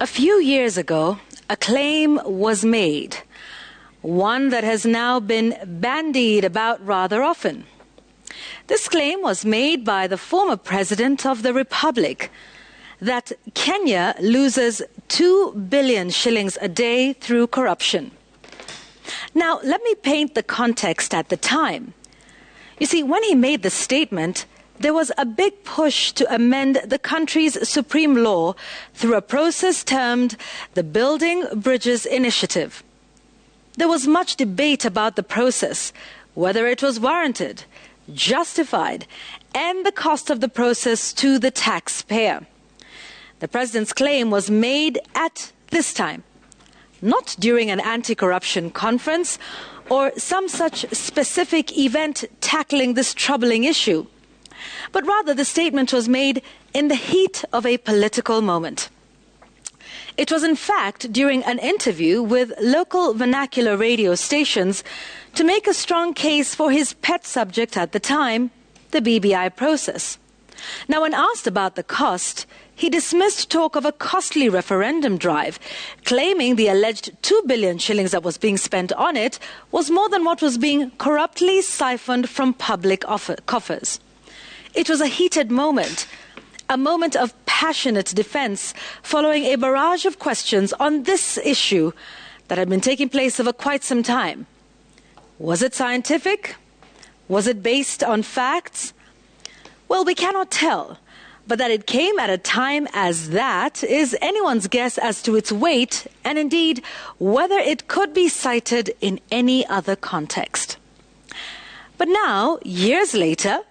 A few years ago, a claim was made, one that has now been bandied about rather often. This claim was made by the former president of the Republic that Kenya loses 2 billion shillings a day through corruption. Now, let me paint the context at the time. You see, when he made the statement, there was a big push to amend the country's supreme law through a process termed the Building Bridges Initiative. There was much debate about the process, whether it was warranted, justified, and the cost of the process to the taxpayer. The president's claim was made at this time, not during an anti-corruption conference or some such specific event tackling this troubling issue, but rather the statement was made in the heat of a political moment. It was in fact during an interview with local vernacular radio stations to make a strong case for his pet subject at the time, the BBI process. Now, when asked about the cost, he dismissed talk of a costly referendum drive, claiming the alleged 2 billion shillings that was being spent on it was more than what was being corruptly siphoned from public coffers. It was a heated moment, a moment of passionate defense following a barrage of questions on this issue that had been taking place over quite some time. Was it scientific? Was it based on facts? Well, we cannot tell, but that it came at a time as that is anyone's guess as to its weight and indeed whether it could be cited in any other context. But now, years later,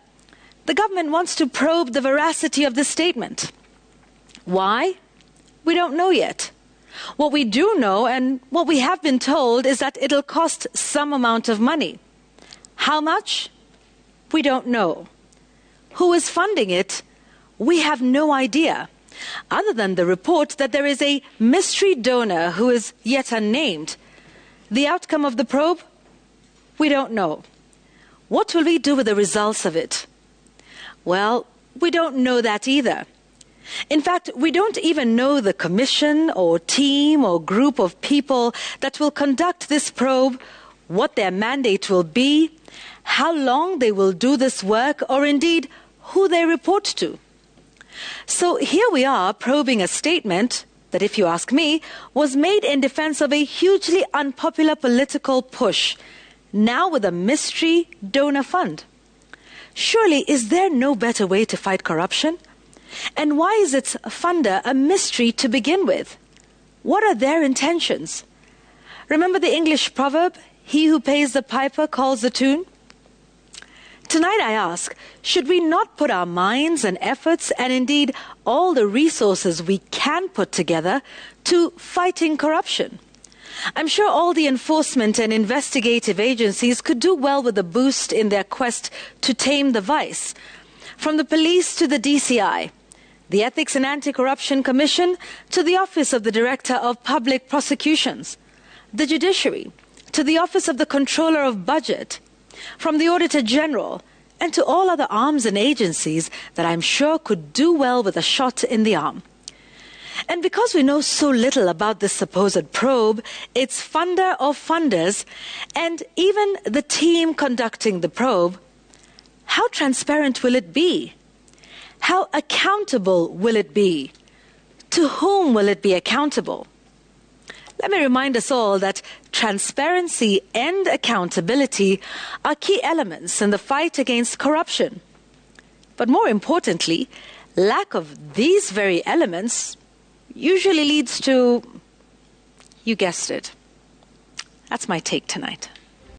the government wants to probe the veracity of this statement. Why? We don't know yet. What we do know and what we have been told is that it'll cost some amount of money. How much? We don't know. Who is funding it? We have no idea, other than the report that there is a mystery donor who is yet unnamed. The outcome of the probe? We don't know. What will we do with the results of it? Well, we don't know that either. In fact, we don't even know the commission or team or group of people that will conduct this probe, what their mandate will be, how long they will do this work, or indeed who they report to. So here we are probing a statement that, if you ask me, was made in defense of a hugely unpopular political push, now with a mystery donor fund. Surely, is there no better way to fight corruption? And why is its funder a mystery to begin with? What are their intentions? Remember the English proverb, "He who pays the piper calls the tune"? Tonight I ask, should we not put our minds and efforts and indeed all the resources we can put together to fighting corruption? I'm sure all the enforcement and investigative agencies could do well with a boost in their quest to tame the vice. From the police to the DCI, the Ethics and Anti-Corruption Commission to the Office of the Director of Public Prosecutions, the Judiciary to the Office of the Controller of Budget, from the Auditor General and to all other arms and agencies that I'm sure could do well with a shot in the arm. And because we know so little about this supposed probe, its funder or funders, and even the team conducting the probe, how transparent will it be? How accountable will it be? To whom will it be accountable? Let me remind us all that transparency and accountability are key elements in the fight against corruption. But more importantly, lack of these very elements usually leads to, you guessed it. That's my take tonight.